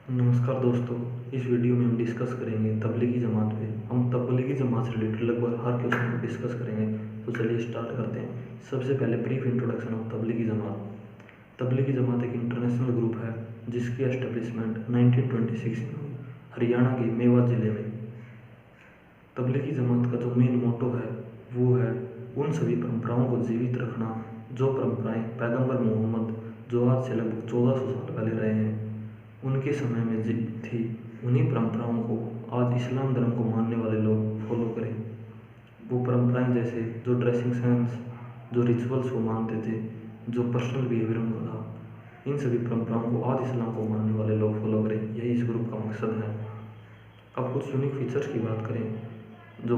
नमस्कार दोस्तों। इस वीडियो में हम डिस्कस करेंगे तबलीगी जमात पे। हम तबलीगी जमात से रिलेटेड लगभग हर क्वेश्चन को डिस्कस करेंगे। तो चलिए स्टार्ट करते हैं। सबसे पहले brief introduction of Tablighi Jamaat. Tablighi Jamaat एक इंटरनेशनल ग्रुप है जिसकी एस्टेब्लिशमेंट 1926 में हुई, हरियाणा के मेवात ज़िले में। तबलीगी जमात का जो मेन मोटो है वो है उन सभी परंपराओं को जीवित रखना जो परंपराएं पैगंबर मोहम्मद, जो आज से लगभग 1400 साल पहले रहे हैं, उनके समय में थी। उन्हीं परंपराओं को आज इस्लाम धर्म को मानने वाले लोग फॉलो करें। वो परंपराएं जैसे जो ड्रेसिंग सेंस, जो रिचुअल्स वो मानते थे, जो पर्सनल बिहेवियर उनका था, इन सभी परंपराओं को आज इस्लाम को मानने वाले लोग फॉलो करें। यही इस ग्रुप का मकसद है। अब कुछ यूनिक फीचर्स की बात करें जो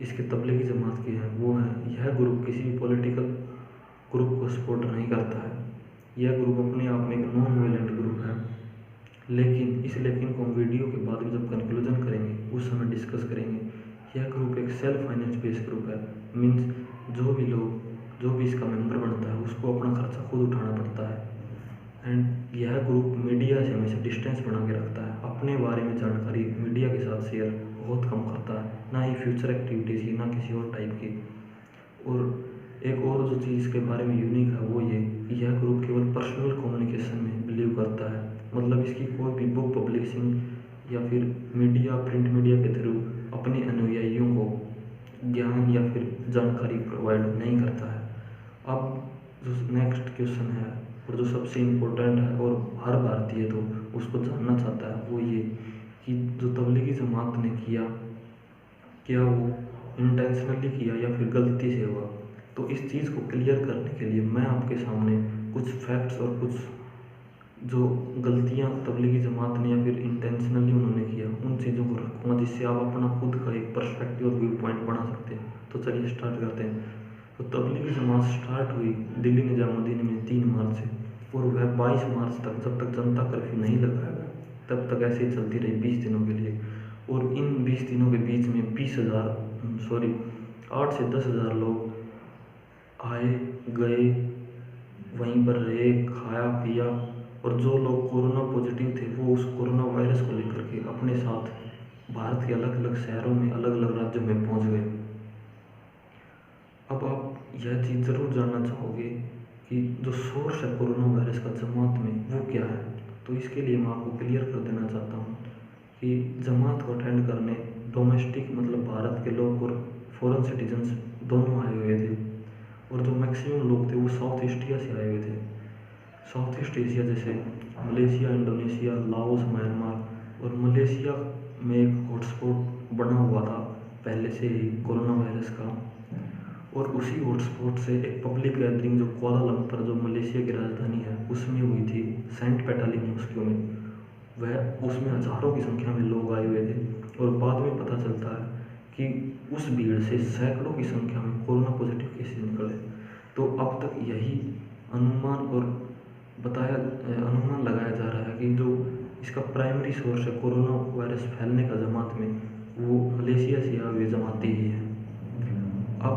इसके तबलीगी जमात के हैं, वो हैं यह ग्रुप किसी भी पॉलिटिकल ग्रुप को सपोर्ट नहीं करता है। यह ग्रुप अपने आप में एक नॉन वायलेंट ग्रुप है। लेकिन को हम वीडियो के बाद में जब कंक्लूजन करेंगे उस समय डिस्कस करेंगे। यह ग्रुप एक सेल्फ फाइनेंस बेस्ड ग्रुप है। मीन्स जो भी इसका मेंबर बनता है उसको अपना खर्चा खुद उठाना पड़ता है। एंड यह ग्रुप मीडिया से हमेशा डिस्टेंस बना के रखता है। अपने बारे में जानकारी मीडिया के साथ शेयर बहुत कम करता है, ना ही फ्यूचर एक्टिविटीज़ की, ना किसी और टाइप की। और एक और जो चीज़ के बारे में यूनिक है वो ये कि यह ग्रुप केवल पर्सनल कम्युनिकेशन में बिलीव करता है। मतलब इसकी कोई भी बुक पब्लिशिंग या फिर प्रिंट मीडिया के थ्रू अपने अनुयायियों को ज्ञान या फिर जानकारी प्रोवाइड नहीं करता है। अब जो नेक्स्ट क्वेश्चन है और जो सबसे इम्पोर्टेंट है और हर भारतीय तो उसको जानना चाहता है वो ये कि जो तबलीगी जमात ने किया, क्या वो इंटेंशनली किया या फिर गलती से हुआ। तो इस चीज़ को क्लियर करने के लिए मैं आपके सामने कुछ फैक्ट्स और कुछ जो गलतियां तबलीगी जमात ने या फिर इंटेंशनली उन्होंने किया उन चीज़ों को रखूँगा, जिससे आप अपना खुद का एक पर्सपेक्टिव और व्यू पॉइंट बना सकते हैं। तो चलिए स्टार्ट करते हैं। तो तबलीगी जमात स्टार्ट हुई दिल्ली निजामुद्दीन में 3 मार्च से, और वह 22 मार्च तक, जब तक जनता कर्फ्यू नहीं लगाया गया तब तक ऐसे ही चलती रही 20 दिनों के लिए। और इन 20 दिनों के बीच में 8 से 10,000 लोग आए गए, वहीं पर रहे, खाया पिया। और जो लोग कोरोना पॉजिटिव थे वो उस कोरोना वायरस को लेकर के अपने साथ भारत के अलग अलग शहरों में, अलग अलग राज्यों में पहुंच गए। अब आप यह चीज़ ज़रूर जानना चाहोगे कि जो सोर्स है कोरोना वायरस का जमात में वो क्या है। तो इसके लिए मैं आपको क्लियर कर देना चाहता हूँ कि जमात को अटेंड करने डोमेस्टिक मतलब भारत के लोग और फॉरेन सिटीजन्स दोनों आए हुए थे। और जो मैक्सिमम लोग थे वो साउथ एशिया से आए हुए थे। साउथ ईस्ट एशिया जैसे मलेशिया, इंडोनेशिया, लाओस, म्यांमार। और मलेशिया में एक हॉटस्पॉट बना हुआ था पहले से ही कोरोना वायरस का। और उसी हॉटस्पॉट से एक पब्लिक गैदरिंग जो कुआलालंपुर, जो मलेशिया की राजधानी है, उसमें हुई थी सेंट पेटालिक मॉस्को में। वह उसमें हज़ारों की संख्या में लोग आए हुए थे। और बाद में पता चलता है कि उस भीड़ से सैकड़ों की संख्या में कोरोना पॉजिटिव केसेस निकले। तो अब तक यही अनुमान लगाया जा रहा है कि जो इसका प्राइमरी सोर्स है कोरोना वायरस फैलने का जमात में, वो मलेशिया से आए हुए जमाती ही है। अब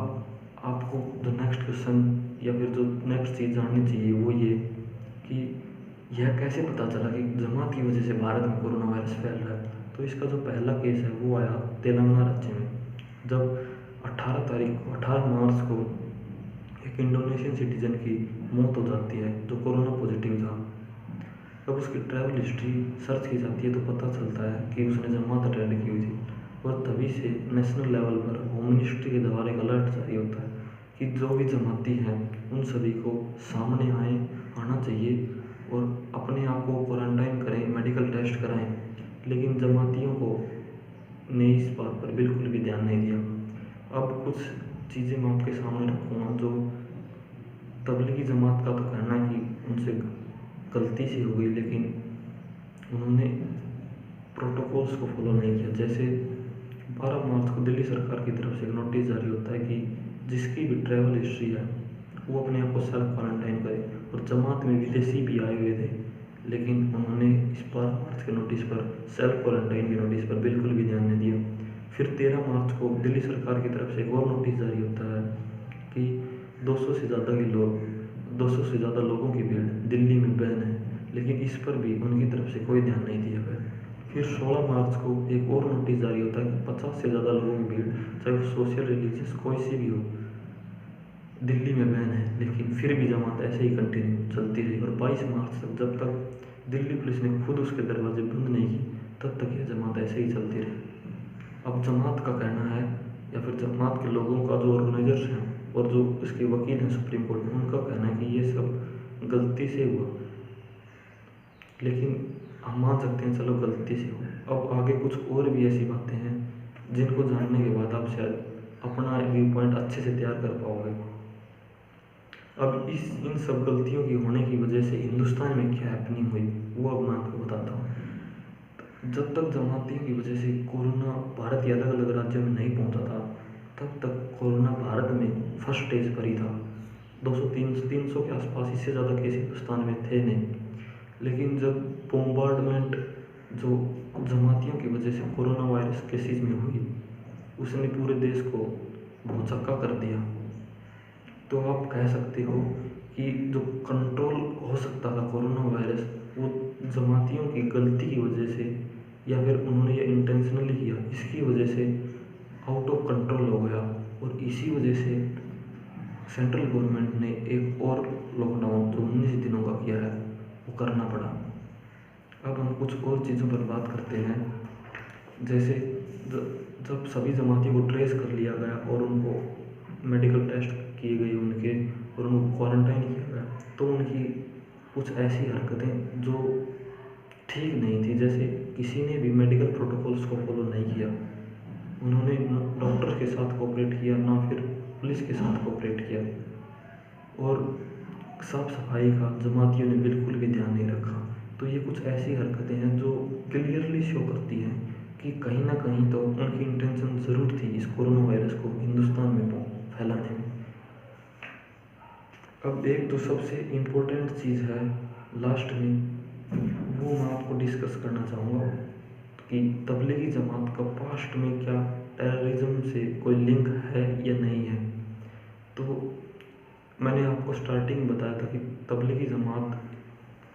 आपको जो नेक्स्ट क्वेश्चन या फिर जो नेक्स्ट चीज़ जाननी चाहिए वो ये कि यह कैसे पता चला कि जमात की वजह से भारत में कोरोना वायरस फैल रहा है। तो इसका जो पहला केस है वो आया तेलंगाना राज्य में, जब 18 मार्च को एक इंडोनेशियन सिटीजन की मौत हो जाती है जो कोरोना पॉजिटिव था। जब उसकी ट्रैवल हिस्ट्री सर्च की जाती है तो पता चलता है कि उसने जमात अटेंड की हुई थी। और तभी से नेशनल लेवल पर होम मिनिस्ट्री के द्वारा एक अलर्ट जारी होता है कि जो भी जमाती हैं उन सभी को सामने आना चाहिए और अपने आप को क्वारंटाइन करें, मेडिकल टेस्ट कराएं। लेकिन जमातियों को ने इस बात पर बिल्कुल भी ध्यान नहीं दिया। अब कुछ चीज़ें मैं आपके सामने रखूँगा जो तबलीगी जमात का तो कहना है कि उनसे गलती से हो गई, लेकिन उन्होंने प्रोटोकॉल्स को फॉलो नहीं किया। जैसे 12 मार्च को दिल्ली सरकार की तरफ से एक नोटिस जारी होता है कि जिसकी भी ट्रैवल हिस्ट्री है वो अपने आप को सेल्फ क्वारंटाइन करे। और जमात में विदेशी भी आए हुए थे, लेकिन उन्होंने इस 12 मार्च के नोटिस पर, सेल्फ क्वारंटाइन के नोटिस पर बिल्कुल भी ध्यान नहीं दिया। फिर 13 मार्च को दिल्ली सरकार की तरफ से एक और नोटिस जारी होता है कि 200 से ज़्यादा के लोग 200 से ज़्यादा लोगों की भीड़ दिल्ली में बैन है, लेकिन इस पर भी उनकी तरफ से कोई ध्यान नहीं दिया गया। फिर 16 मार्च को एक और नोटिस जारी होता है कि 50 से ज़्यादा लोगों की भीड़, चाहे वो सोशल रिलीजियस कोई सी भी हो, दिल्ली में बैन है। लेकिन फिर भी जमात ऐसे ही कंटिन्यू चलती रही और 22 मार्च तक, जब तक दिल्ली पुलिस ने खुद उसके दरवाजे बंद नहीं किए, तब तक यह जमात ऐसे ही चलती रही। अब जमात का कहना है, या फिर जमात के लोगों का जो ऑर्गेनाइजर्स हैं और जो इसके वकील हैं सुप्रीम कोर्ट में, उनका कहना है कि ये सब गलती से हुआ। लेकिन हम मान सकते हैं चलो गलती से हुआ। अब आगे कुछ और भी ऐसी बातें हैं जिनको जानने के बाद आप शायद अपना व्यू पॉइंट अच्छे से तैयार कर पाओगे। अब इन सब गलतियों की होने की वजह से हिंदुस्तान में क्या हैपनिंग हुई वो अब मैं आपको बताता हूँ। जब तक जमातियों की वजह से कोरोना भारत के अलग अलग राज्यों में नहीं पहुँचा था, तब तक कोरोना भारत में फर्स्ट स्टेज पर ही था। 200-300 के आसपास, इससे ज़्यादा केस हिंदुस्तान में थे नहीं। लेकिन जब बोम्बार्डमेंट जो जमातियों की वजह से कोरोना वायरस केसेस में हुई, उसने पूरे देश को भौचक्का कर दिया। तो आप कह सकते हो कि जो कंट्रोल हो सकता था कोरोना वायरस, वो जमातियों की गलती की वजह से, या फिर उन्होंने ये इंटेंशनली किया, इसकी वजह से आउट ऑफ कंट्रोल हो गया। और इसी वजह से सेंट्रल गवर्नमेंट ने एक और लॉकडाउन जो 19 दिनों का किया है वो करना पड़ा। अब हम कुछ और चीज़ों पर बात करते हैं। जैसे जब सभी जमातियों को ट्रेस कर लिया गया और उनको मेडिकल टेस्ट किए गए उनके, और उनको क्वारंटाइन किया गया, तो उनकी कुछ ऐसी हरकतें जो ठीक नहीं थी, जैसे किसी ने भी मेडिकल प्रोटोकॉल्स को फॉलो नहीं किया। उन्होंने डॉक्टर के साथ कोऑपरेट किया, ना फिर पुलिस के साथ कोऑपरेट किया, और साफ सफाई का जमातियों ने बिल्कुल भी ध्यान नहीं रखा। तो ये कुछ ऐसी हरकतें हैं जो क्लियरली शो करती हैं कि कहीं ना कहीं तो उनकी इंटेंशन ज़रूर थी इस कोरोना वायरस को हिंदुस्तान में फैलाने में। अब एक तो सबसे इम्पोर्टेंट चीज़ है लास्ट में, वो मैं आपको डिस्कस करना चाहूँगा कि तबलीगी जमात का पास्ट में क्या टेररिज्म से कोई लिंक है या नहीं है। तो मैंने आपको स्टार्टिंग में बताया था कि तबलीगी जमात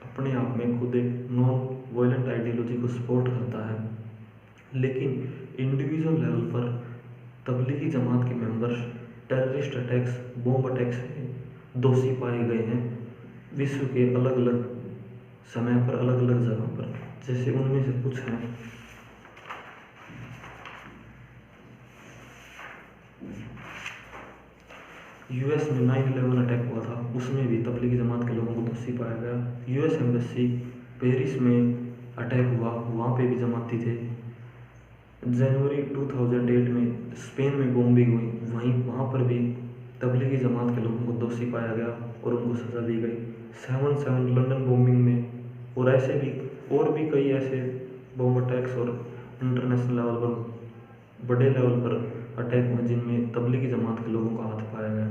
अपने आप में खुद एक नॉन वायलेंट आइडियोलॉजी को सपोर्ट करता है, लेकिन इंडिविजुअल लेवल पर तबलीगी जमात के members terrorist attacks, bomb attacks में दोषी पाए गए हैं विश्व के अलग अलग समय पर, अलग अलग जगह पर। जैसे उनमें से कुछ हैं, यूएस में 9/11 अटैक हुआ था, उसमें भी तबलीगी जमात के लोगों को दोषी पाया गया। यूएस एम्बेसी पेरिस में अटैक हुआ, वहाँ पे भी जमाती थे। जनवरी 2008 में स्पेन में बॉम्बिंग हुई, वहाँ पर भी तबलीगी जमात के लोगों को दोषी पाया गया और उनको सज़ा दी गई। 7/7 लंदन बॉम्बिंग में, और ऐसे भी और भी कई ऐसे बॉम्ब अटैक्स और इंटरनेशनल लेवल पर, बड़े लेवल पर अटैक हुए जिनमें तबलीगी जमात के लोगों का हाथ पाया गया।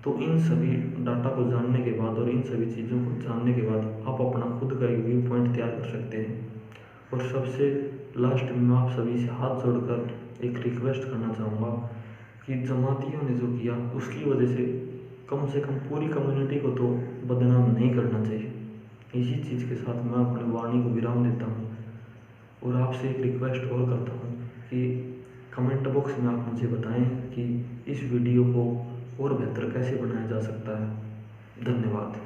तो इन सभी डाटा को जानने के बाद और इन सभी चीज़ों को जानने के बाद आप अपना खुद का एक व्यू पॉइंट तैयार कर सकते हैं। और सबसे लास्ट में मैं आप सभी से हाथ जोड़कर एक रिक्वेस्ट करना चाहूँगा कि जमातियों ने जो किया उसकी वजह से कम पूरी कम्युनिटी को तो बदनाम नहीं करना चाहिए। इसी चीज़ के साथ मैं अपनी वाणी को विराम देता हूँ और आपसे एक रिक्वेस्ट और करता हूँ कि कमेंट बॉक्स में आप मुझे बताएं कि इस वीडियो को और बेहतर कैसे बनाया जा सकता है। धन्यवाद।